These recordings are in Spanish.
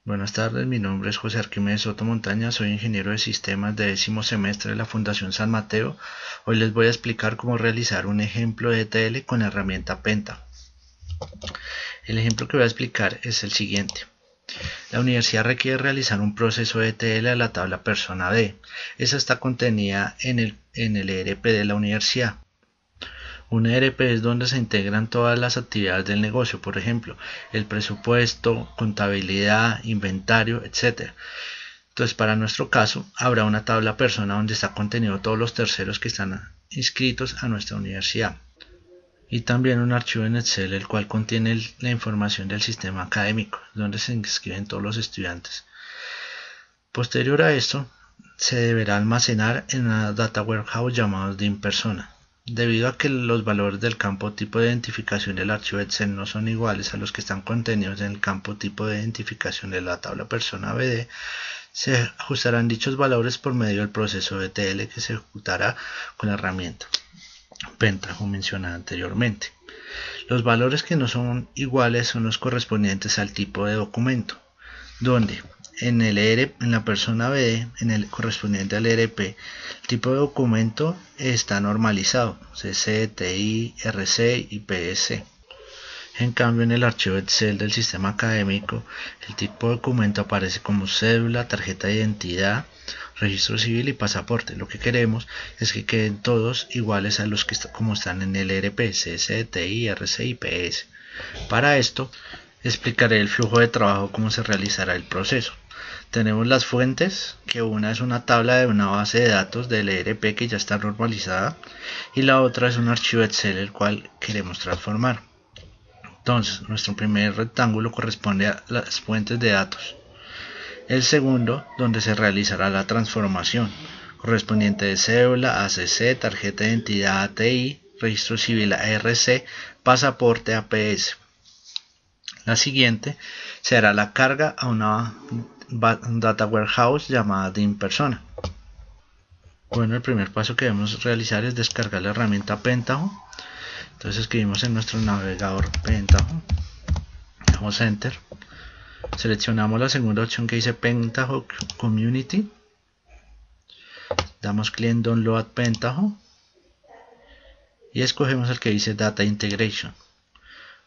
Buenas tardes, mi nombre es José Arquímedes Soto Montaña, soy ingeniero de sistemas de 10º semestre de la Fundación San Mateo. Hoy les voy a explicar cómo realizar un ejemplo de ETL con la herramienta Penta. El ejemplo que voy a explicar es el siguiente. La universidad requiere realizar un proceso de ETL a la tabla persona D. Esa está contenida en el ERP de la universidad. Un ERP es donde se integran todas las actividades del negocio, por ejemplo, el presupuesto, contabilidad, inventario, etc. Entonces, para nuestro caso, habrá una tabla persona donde está contenido todos los terceros que están inscritos a nuestra universidad. Y también un archivo en Excel, el cual contiene la información del sistema académico, donde se inscriben todos los estudiantes. Posterior a esto, se deberá almacenar en una data warehouse llamada DIM persona. Debido a que los valores del campo tipo de identificación del archivo Excel no son iguales a los que están contenidos en el campo tipo de identificación de la tabla persona BD, se ajustarán dichos valores por medio del proceso de ETL que se ejecutará con la herramienta Penta, como mencionado anteriormente. Los valores que no son iguales son los correspondientes al tipo de documento, donde en la persona BD, en el correspondiente al ERP, el tipo de documento está normalizado, CC, TI, RC y PS. En cambio, en el archivo Excel del sistema académico, el tipo de documento aparece como cédula, tarjeta de identidad, registro civil y pasaporte. Lo que queremos es que queden todos iguales a los que como están en el ERP, CS, TI, RC y PS. Para esto, explicaré el flujo de trabajo, cómo se realizará el proceso. Tenemos las fuentes, que una es una tabla de una base de datos del ERP que ya está normalizada y la otra es un archivo Excel el cual queremos transformar. Entonces, nuestro primer rectángulo corresponde a las fuentes de datos. El segundo, donde se realizará la transformación, correspondiente de cédula, ACC, tarjeta de identidad ATI, registro civil ARC, pasaporte APS. La siguiente será la carga a una data warehouse llamada DIM persona. Bueno, el primer paso que debemos realizar es descargar la herramienta Pentaho. Entonces escribimos en nuestro navegador Pentaho, damos Enter, seleccionamos la segunda opción que dice Pentaho Community, damos clic en Download Pentaho y escogemos el que dice Data Integration.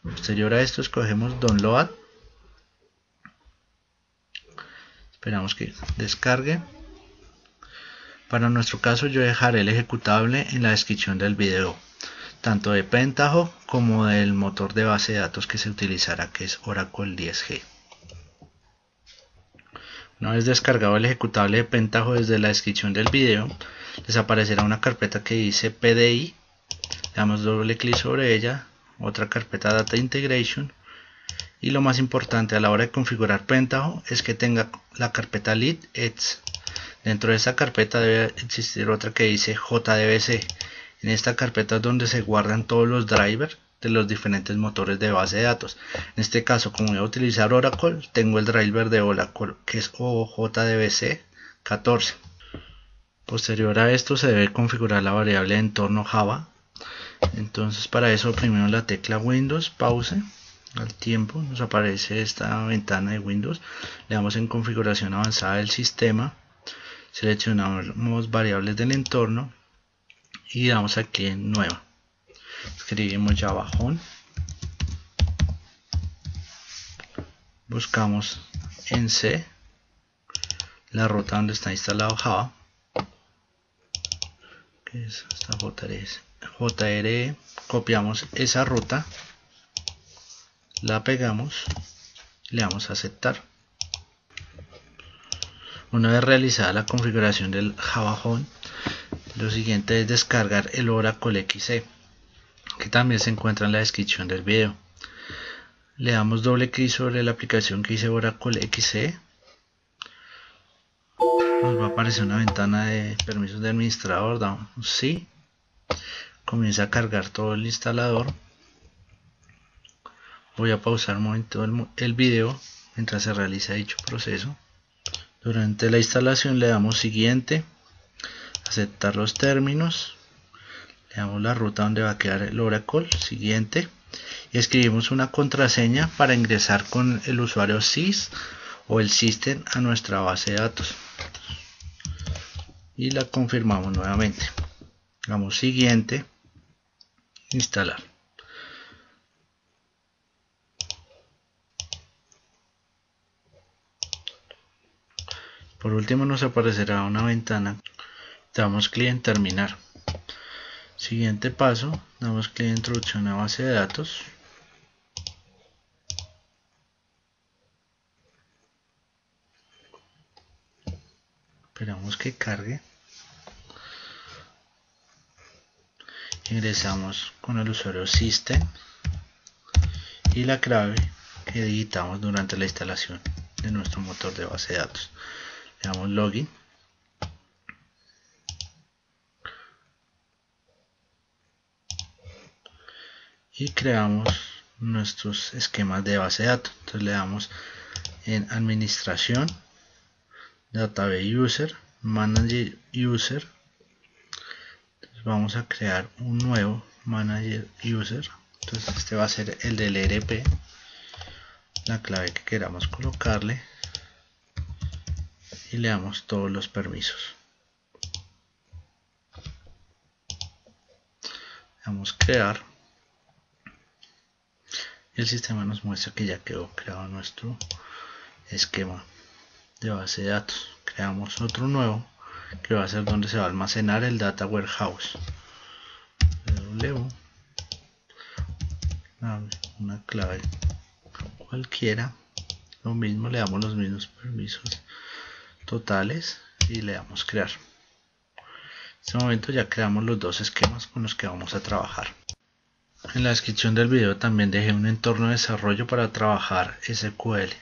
Posterior a esto escogemos Download, esperamos que descargue. Para nuestro caso yo dejaré el ejecutable en la descripción del video, tanto de Pentaho como del motor de base de datos que se utilizará, que es Oracle 10G. Una vez descargado el ejecutable de Pentaho, desde la descripción del video les aparecerá una carpeta que dice PDI, le damos doble clic sobre ella, otra carpeta Data Integration, y lo más importante a la hora de configurar Pentaho es que tenga la carpeta LeadEx. Dentro de esta carpeta debe existir otra que dice JDBC. En esta carpeta es donde se guardan todos los drivers de los diferentes motores de base de datos. En este caso, como voy a utilizar Oracle, tengo el driver de Oracle que es OJDBC 14. Posterior a esto se debe configurar la variable de entorno Java. Entonces para eso oprimimos la tecla Windows, pause. Al tiempo nos aparece esta ventana de Windows, le damos en configuración avanzada del sistema, seleccionamos variables del entorno y damos aquí en nueva, escribimos Java Home, buscamos en C la ruta donde está instalado Java, que es esta JRE, copiamos esa ruta, la pegamos, le damos a aceptar. Una vez realizada la configuración del Java Home, lo siguiente es descargar el Oracle XE, que también se encuentra en la descripción del video. Le damos doble clic sobre la aplicación que dice Oracle XE. Nos va a aparecer una ventana de permisos de administrador, damos sí. Comienza a cargar todo el instalador. Voy a pausar un momento el video mientras se realiza dicho proceso. Durante la instalación le damos siguiente, aceptar los términos, le damos la ruta donde va a quedar el Oracle, siguiente, y escribimos una contraseña para ingresar con el usuario sys o el system a nuestra base de datos y la confirmamos nuevamente. Damos siguiente, instalar. Por último nos aparecerá una ventana, damos clic en terminar. Siguiente paso, damos clic en introducción a base de datos. Esperamos que cargue. Ingresamos con el usuario system y la clave que digitamos durante la instalación de nuestro motor de base de datos. Le damos login. Y creamos nuestros esquemas de base de datos. Entonces le damos en administración, database user, manager user. Entonces vamos a crear un nuevo manager user. Entonces este va a ser el del ERP, la clave que queramos colocarle y le damos todos los permisos. Le damos crear. Y el sistema nos muestra que ya quedó creado nuestro esquema de base de datos. Creamos otro nuevo que va a ser donde se va a almacenar el data warehouse. Una clave cualquiera, lo mismo, le damos los mismos permisos totales y le damos crear. En este momento ya creamos los dos esquemas con los que vamos a trabajar. En la descripción del video también dejé un entorno de desarrollo para trabajar SQL.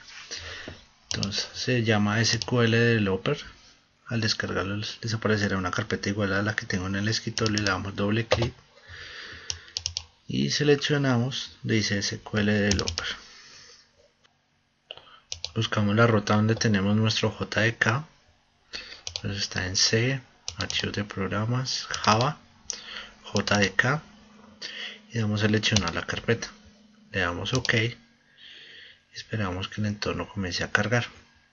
Entonces se llama SQL Developer. Al descargarlo les aparecerá una carpeta igual a la que tengo en el escritorio. Le damos doble clic y seleccionamos, dice SQL Developer. Buscamos la ruta donde tenemos nuestro JDK. Entonces está en C, archivos de programas, Java, JDK. Y damos a seleccionar la carpeta, le damos OK y esperamos que el entorno comience a cargar.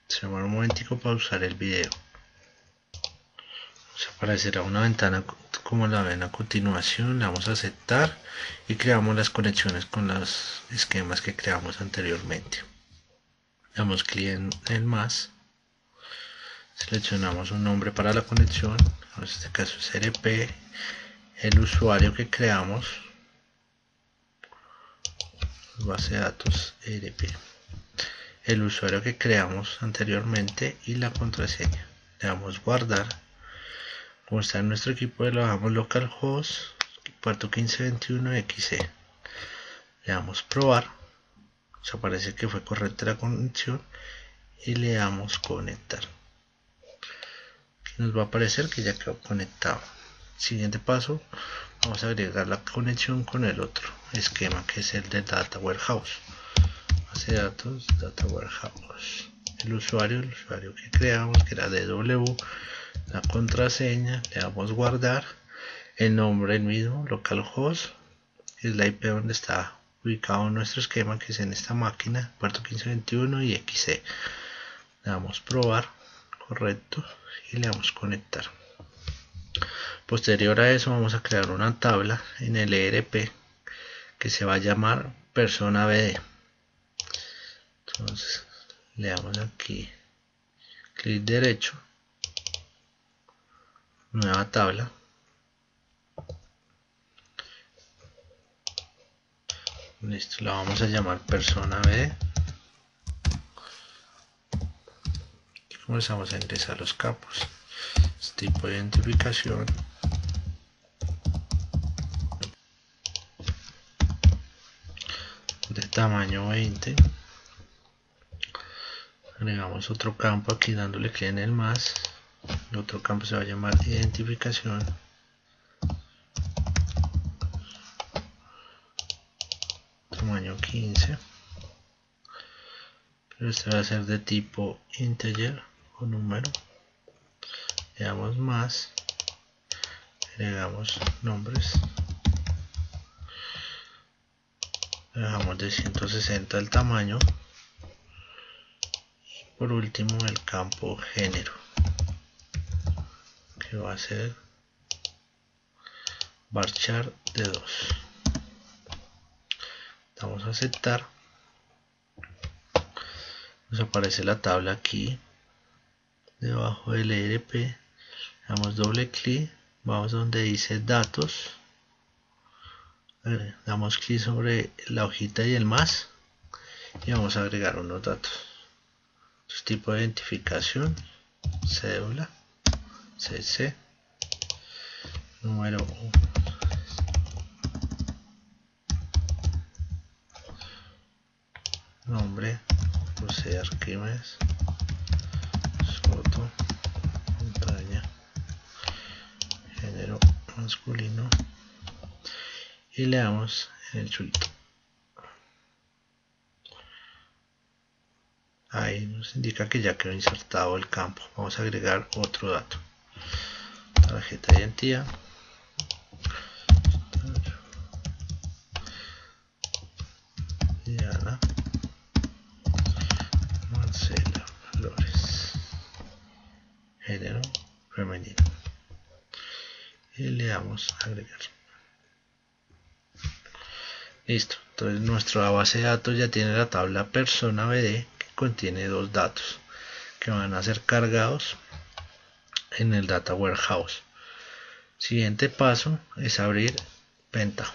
Se demora un momentico para usar el video. Nos aparecerá una ventana como la ven a continuación. Le damos a aceptar y creamos las conexiones con los esquemas que creamos anteriormente. Damos clic en el más, seleccionamos un nombre para la conexión, en este caso es ERP, el usuario que creamos, base de datos ERP, el usuario que creamos anteriormente y la contraseña. Le damos guardar. Como está en nuestro equipo, le damos localhost puerto 1521 XE. Le damos probar. Nos aparece que fue correcta la conexión y le damos conectar. Aquí nos va a aparecer que ya quedó conectado. Siguiente paso, vamos a agregar la conexión con el otro esquema que es el de Data Warehouse. Base de datos, Data Warehouse. El usuario que creamos, que era DW, la contraseña, le damos guardar, el nombre el mismo, localhost, es la IP donde está ubicado nuestro esquema, que es en esta máquina, puerto 1521 y XE. Le damos probar, correcto, y le damos conectar. Posterior a eso vamos a crear una tabla en el ERP que se va a llamar persona BD. Entonces le damos aquí clic derecho, nueva tabla, listo, la vamos a llamar persona BD. Y comenzamos a ingresar los campos, tipo de identificación, de tamaño 20. Agregamos otro campo aquí dándole clic en el más. El otro campo se va a llamar identificación. Tamaño 15. Pero este va a ser de tipo integer o número. Le damos más. Agregamos nombres. Le dejamos de 160 el tamaño. por último el campo género, que va a ser varchar de 2. Damos a aceptar. Nos aparece la tabla aquí debajo del ERP. Damos doble clic, vamos donde dice datos, damos clic sobre la hojita y el más y vamos a agregar unos datos. Tipo de identificación, cédula, CC, número 1, nombre, José Arquímedes, Soto, Montaña, género masculino y le damos en el chulito. Ahí nos indica que ya quedó insertado el campo. Vamos a agregar otro dato. Tarjeta de identidad. Diana Marcela Flores. Género femenino. Y le damos a agregar. Listo. Entonces nuestra base de datos ya tiene la tabla persona BD, que contiene dos datos que van a ser cargados en el Data Warehouse. Siguiente paso es abrir Pentaho.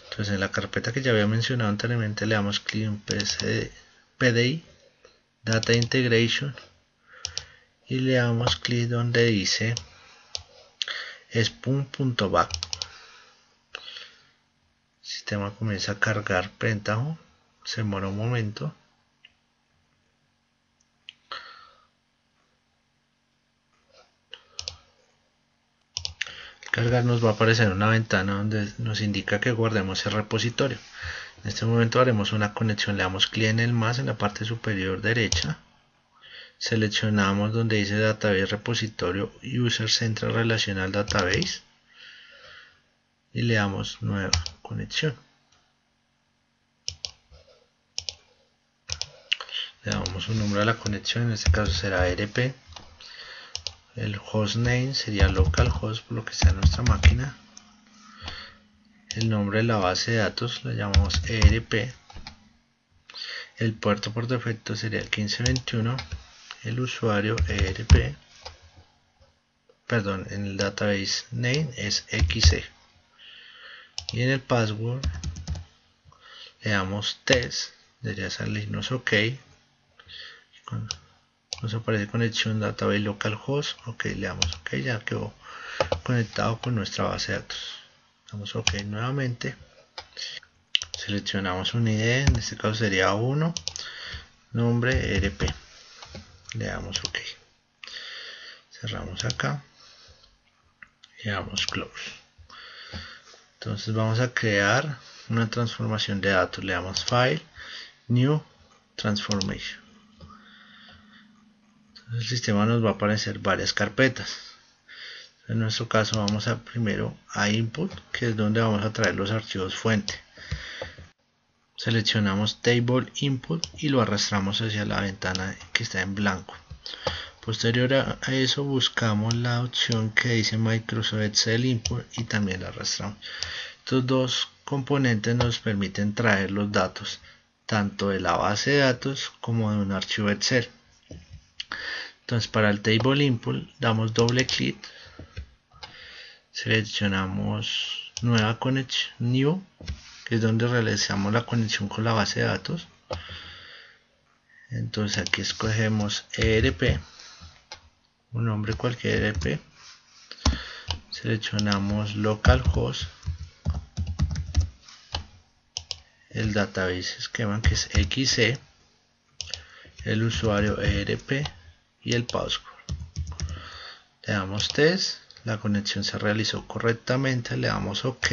Entonces en la carpeta que ya había mencionado anteriormente le damos clic en PDI, Data Integration, y le damos clic donde dice Spoon.back. El sistema comienza a cargar Pentaho, se demora un momento. Cargar nos va a aparecer una ventana donde nos indica que guardemos el repositorio. En este momento haremos una conexión, le damos clic en el más en la parte superior derecha, seleccionamos donde dice Database Repositorio User Central Relational Database y le damos nueva conexión. Le damos un nombre a la conexión, en este caso será ERP. El hostname sería localhost, por lo que está en nuestra máquina. El nombre de la base de datos la llamamos ERP. El puerto por defecto sería el 1521. El usuario ERP. Perdón, en el database name es XC. Y en el password le damos test. Debería salirnos OK. Nos aparece conexión database localhost. OK, le damos OK, ya quedó conectado con nuestra base de datos. Damos OK nuevamente. Seleccionamos un ID, en este caso sería 1. Nombre ERP. Le damos OK. Cerramos acá. Y damos Close. Entonces vamos a crear una transformación de datos. Le damos File, New, Transformation. El sistema nos va a aparecer varias carpetas. En nuestro caso vamos a primero a Input, que es donde vamos a traer los archivos fuente. Seleccionamos Table Input y lo arrastramos hacia la ventana que está en blanco. Posterior a eso buscamos la opción que dice Microsoft Excel Input y también la arrastramos. Estos dos componentes nos permiten traer los datos tanto de la base de datos como de un archivo Excel. Entonces para el Table Input damos doble clic, seleccionamos Nueva Conexión, New, que es donde realizamos la conexión con la base de datos. Entonces aquí escogemos ERP, un nombre cualquier ERP, seleccionamos Localhost, el database esquema que es XC, el usuario ERP y el password. Le damos test, la conexión se realizó correctamente, le damos OK,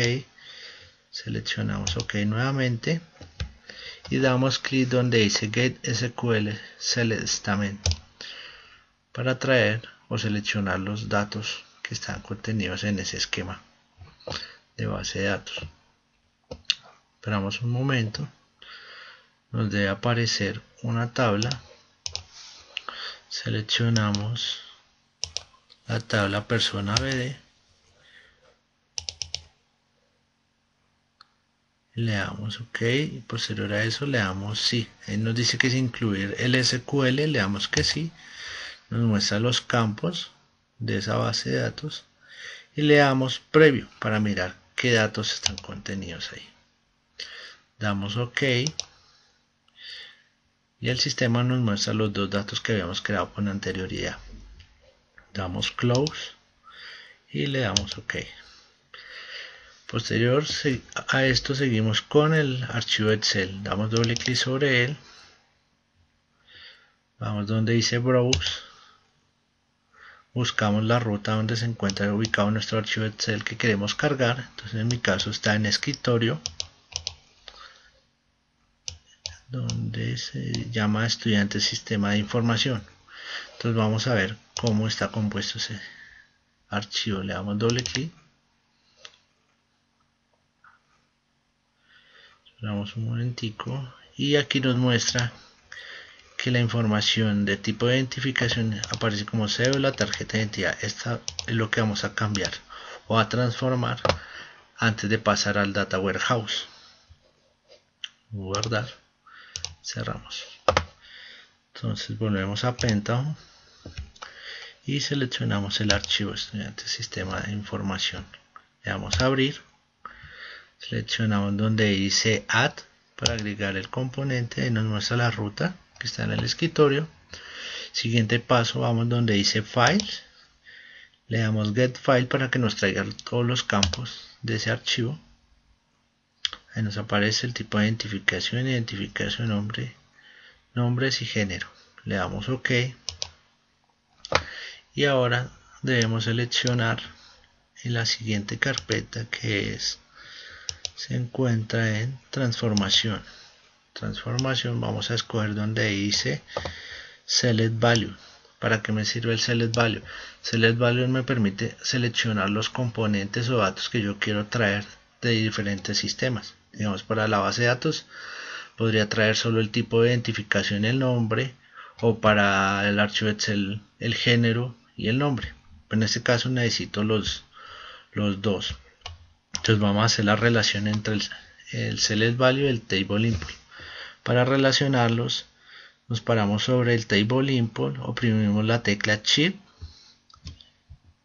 seleccionamos OK nuevamente y damos clic donde dice Get SQL Select para traer o seleccionar los datos que están contenidos en ese esquema de base de datos. Esperamos un momento, nos debe aparecer una tabla seleccionamos la tabla persona BD, le damos OK y posterior a eso le damos sí. Él nos dice que es incluir el SQL, le damos que sí, nos muestra los campos de esa base de datos y le damos previo para mirar qué datos están contenidos ahí. Damos OK y el sistema nos muestra los dos datos que habíamos creado con anterioridad. Damos Close y le damos OK. Posterior a esto seguimos con el archivo Excel. Damos doble clic sobre él. Vamos donde dice Browse. Buscamos la ruta donde se encuentra ubicado nuestro archivo Excel que queremos cargar. Entonces en mi caso está en escritorio, donde se llama estudiante sistema de información. Entonces vamos a ver cómo está compuesto ese archivo. Le damos doble clic. Esperamos un momentico y aquí nos muestra que la información de tipo de identificación aparece como cédula, tarjeta de identidad. Esta es lo que vamos a cambiar o a transformar antes de pasar al Data Warehouse. Guardar, cerramos. Entonces volvemos a Pentaho y seleccionamos el archivo estudiante sistema de información. Le damos a abrir. Seleccionamos donde dice Add para agregar el componente y nos muestra la ruta que está en el escritorio. Siguiente paso, vamos donde dice Files, le damos Get File para que nos traiga todos los campos de ese archivo. Ahí nos aparece el tipo de identificación, nombre, nombres y género. Le damos OK y ahora debemos seleccionar en la siguiente carpeta que se encuentra en transformación. Vamos a escoger donde dice Select Value. ¿Para qué me sirve el Select Value? Select Value me permite seleccionar los componentes o datos que yo quiero traer de diferentes sistemas. Digamos, para la base de datos podría traer solo el tipo de identificación y el nombre, o para el archivo Excel el género y el nombre. En este caso necesito los dos. Entonces vamos a hacer la relación entre el Select Value y el Table Import. Para relacionarlos, nos paramos sobre el Table Import, oprimimos la tecla Shift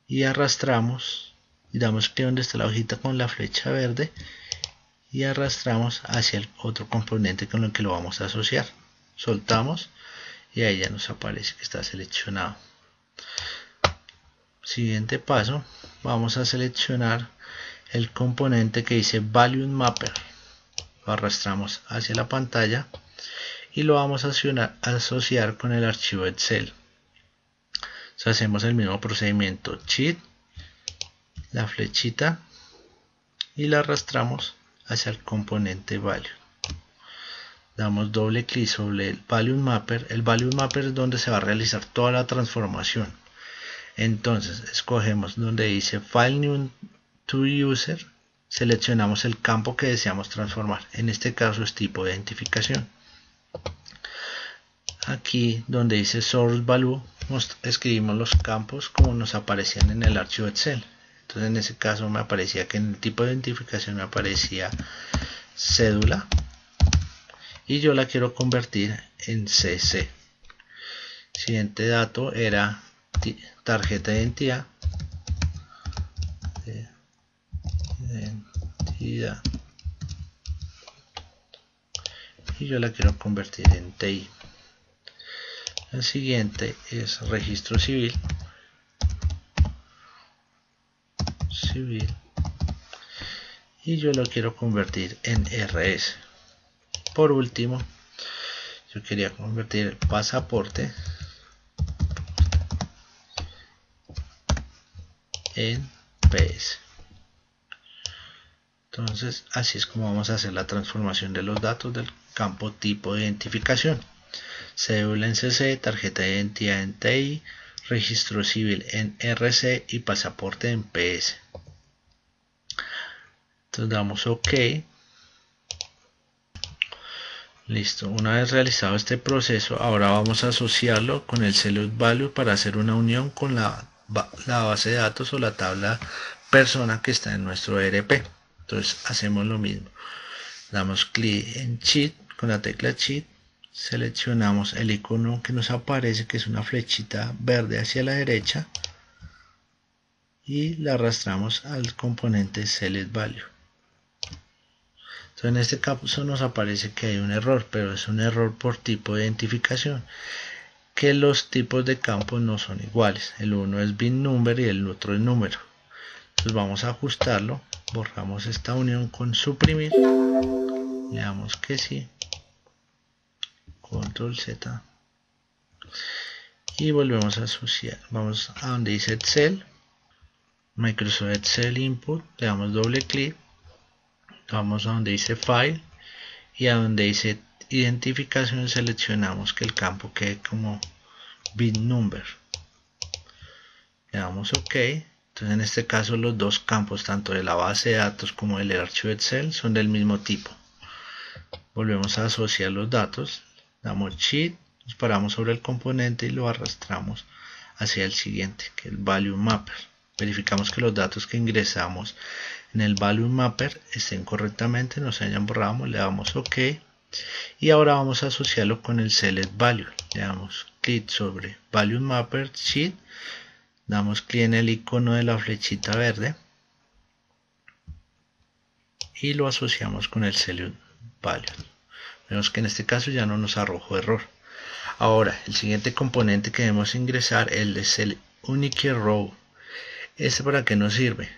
y arrastramos y damos clic donde está la hojita con la flecha verde y arrastramos hacia el otro componente con el que lo vamos a asociar. Soltamos y ahí ya nos aparece que está seleccionado. Siguiente paso, vamos a seleccionar el componente que dice Volume Mapper. Lo arrastramos hacia la pantalla y lo vamos a asociar con el archivo Excel. Entonces hacemos el mismo procedimiento, Shift, la flechita y la arrastramos hacia el componente Value. Damos doble clic sobre el Volume Mapper. El Volume Mapper es donde se va a realizar toda la transformación. Entonces escogemos donde dice File New to User, seleccionamos el campo que deseamos transformar. En este caso es tipo de identificación. Aquí donde dice Source Value escribimos los campos como nos aparecían en el archivo Excel. Entonces en ese caso me aparecía que en el tipo de identificación me aparecía cédula y yo la quiero convertir en CC. Siguiente dato era tarjeta de identidad. Y yo la quiero convertir en TI. El siguiente es registro civil. Y yo lo quiero convertir en RS. Por último, yo quería convertir el pasaporte en PS. Entonces así es como vamos a hacer la transformación de los datos del campo tipo de identificación. Cédula en CC, tarjeta de identidad en TI, registro civil en RC y pasaporte en PS. Entonces damos OK. Listo, una vez realizado este proceso, ahora vamos a asociarlo con el Select Value para hacer una unión con la base de datos o la tabla persona que está en nuestro ERP. Entonces hacemos lo mismo. Damos clic en Sheet con la tecla Shift, seleccionamos el icono que nos aparece, que es una flechita verde hacia la derecha, y la arrastramos al componente Select Value. Entonces en este caso nos aparece que hay un error, pero es un error por tipo de identificación, que los tipos de campos no son iguales. El uno es bin number y el otro es número. Entonces vamos a ajustarlo, borramos esta unión con suprimir, le damos que sí, control Z, y volvemos a asociar. Vamos a donde dice Excel, Microsoft Excel Input, le damos doble clic, vamos a donde dice File y a donde dice Identificación seleccionamos que el campo quede como bin number, le damos OK. Entonces en este caso los dos campos, tanto de la base de datos como del archivo Excel, son del mismo tipo. Volvemos a asociar los datos, damos Shift, disparamos sobre el componente y lo arrastramos hacia el siguiente, que es el Value Mapper. Verificamos que los datos que ingresamos en el Value Mapper estén correctamente, no se hayan borrado, le damos OK. Y ahora vamos a asociarlo con el Select Value. Le damos clic sobre Value Mapper, Shift, damos clic en el icono de la flechita verde y lo asociamos con el Select Value. Vemos que en este caso ya no nos arrojó error. Ahora, el siguiente componente que debemos ingresar es el Unique Row. ¿Este para qué nos sirve?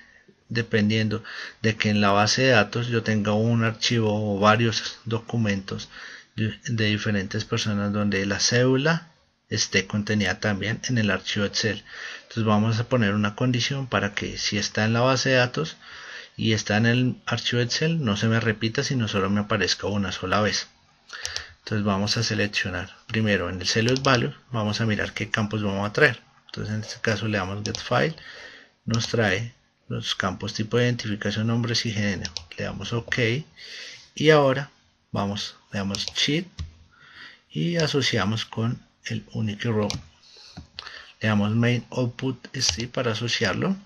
Dependiendo de que en la base de datos yo tenga un archivo o varios documentos de diferentes personas donde la cédula esté contenida también en el archivo Excel. Entonces vamos a poner una condición para que si está en la base de datos y está en el archivo Excel no se me repita, sino solo me aparezca una sola vez. Entonces vamos a seleccionar primero en el Select Value, vamos a mirar qué campos vamos a traer. Entonces en este caso le damos Get File, nos trae los campos tipo de identificación, nombres y género. Le damos OK y ahora le damos Shift y asociamos con el Unique Row. Le damos Main Output Strip para asociarlo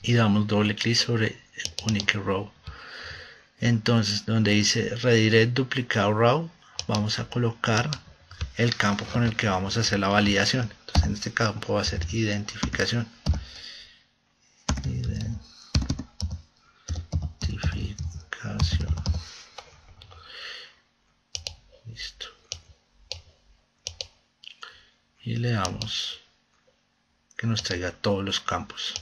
y damos doble clic sobre el Unique Row. Entonces donde dice Redirect Duplicate Row vamos a colocar el campo con el que vamos a hacer la validación. Entonces en este campo va a ser identificación. Listo. Y le damos que nos traiga todos los campos.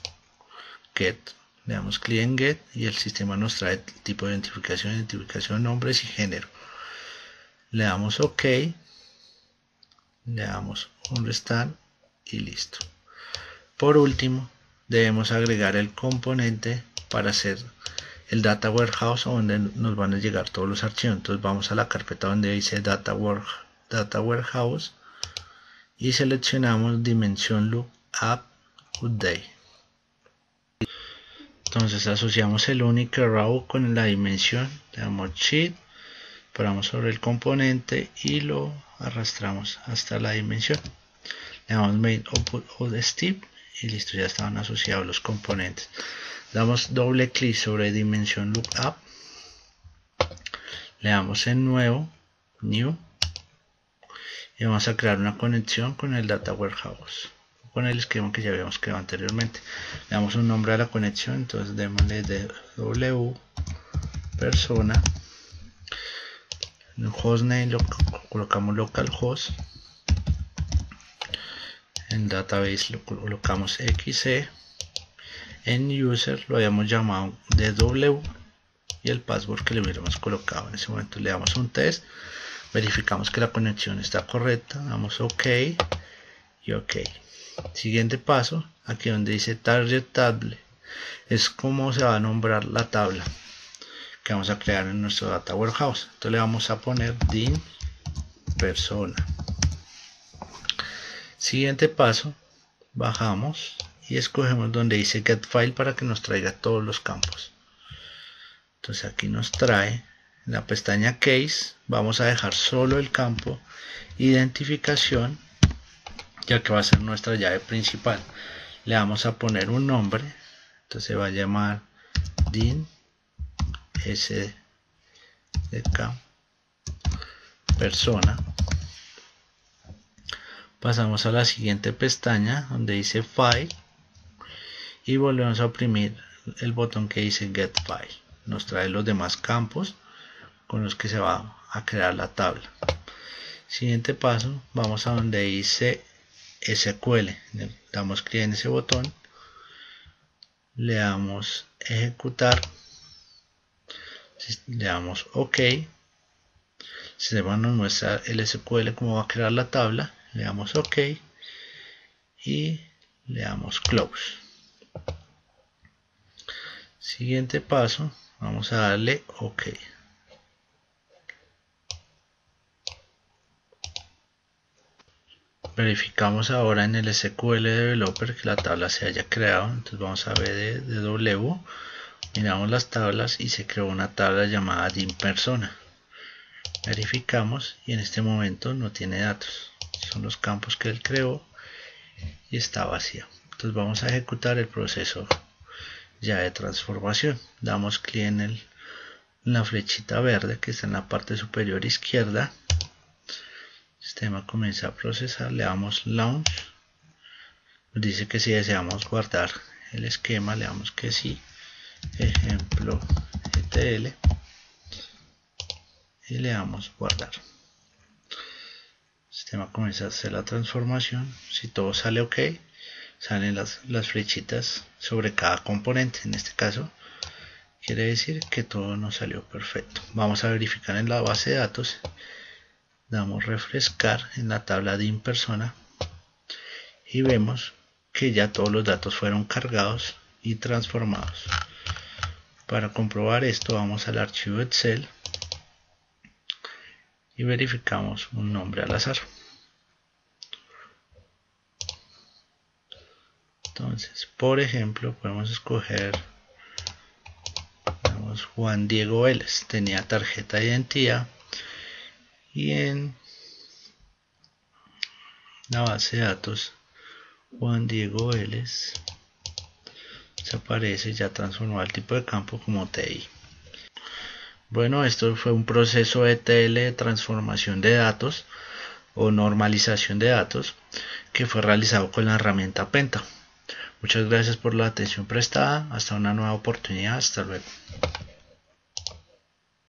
Get. Le damos clic en Get y el sistema nos trae el tipo de identificación, nombres y género. Le damos OK, le damos un restart y listo. Por último, debemos agregar el componente para hacer el Data Warehouse donde nos van a llegar todos los archivos. Entonces vamos a la carpeta donde dice Data Warehouse y seleccionamos Dimension Lookup Update. Entonces asociamos el Unique Row con la dimensión, le damos Shift, paramos sobre el componente y lo arrastramos hasta la dimensión. Le damos Main Output Strip y listo, ya estaban asociados los componentes. Damos doble clic sobre Dimension Lookup, le damos en Nuevo, New, y vamos a crear una conexión con el Data Warehouse, con el esquema que ya habíamos creado anteriormente. Le damos un nombre a la conexión, entonces démosle de W persona, en hostname lo colocamos localhost, en database lo colocamos XC, en user lo habíamos llamado DW y el password que le hubiéramos colocado en ese momento. Le damos un test, verificamos que la conexión está correcta, damos OK y OK. Siguiente paso, aquí donde dice Target Table, es como se va a nombrar la tabla que vamos a crear en nuestro Data Warehouse. Entonces le vamos a poner DIN persona. Siguiente paso, bajamos y escogemos donde dice Get File para que nos traiga todos los campos. Entonces aquí nos trae En la pestaña Case vamos a dejar solo el campo identificación, ya que va a ser nuestra llave principal. Le vamos a poner un nombre, entonces se va a llamar DIN SDK persona. Pasamos a la siguiente pestaña donde dice File y volvemos a oprimir el botón que dice Get File. Nos trae los demás campos con los que se va a crear la tabla. Siguiente paso, vamos a donde dice SQL, le damos clic en ese botón, le damos ejecutar, le damos OK. El sistema nos muestra el SQL cómo va a crear la tabla, le damos OK y le damos Close. Siguiente paso, vamos a darle OK. Verificamos ahora en el SQL Developer que la tabla se haya creado. Entonces vamos a BDW, miramos las tablas y se creó una tabla llamada DIN persona. Verificamos y en este momento no tiene datos. Son los campos que él creó y está vacía. Entonces vamos a ejecutar el proceso ya de transformación. Damos clic en la flechita verde que está en la parte superior izquierda. El sistema comienza a procesar, le damos Launch, nos dice que si deseamos guardar el esquema, le damos que sí, ejemplo ETL, y le damos guardar. El sistema comienza a hacer la transformación. Si todo sale ok, salen las flechitas sobre cada componente. En este caso quiere decir que todo nos salió perfecto. Vamos a verificar en la base de datos. Damos refrescar en la tabla DIN persona y vemos que ya todos los datos fueron cargados y transformados. Para comprobar esto vamos al archivo Excel y verificamos un nombre al azar. Entonces, por ejemplo, podemos escoger Juan Diego Vélez, tenía tarjeta de identidad y en la base de datos Juan Diego Vélez se aparece ya transformado el tipo de campo como TI. Bueno, esto fue un proceso ETL de transformación de datos o normalización de datos que fue realizado con la herramienta Penta. Muchas gracias por la atención prestada. Hasta una nueva oportunidad. Hasta luego.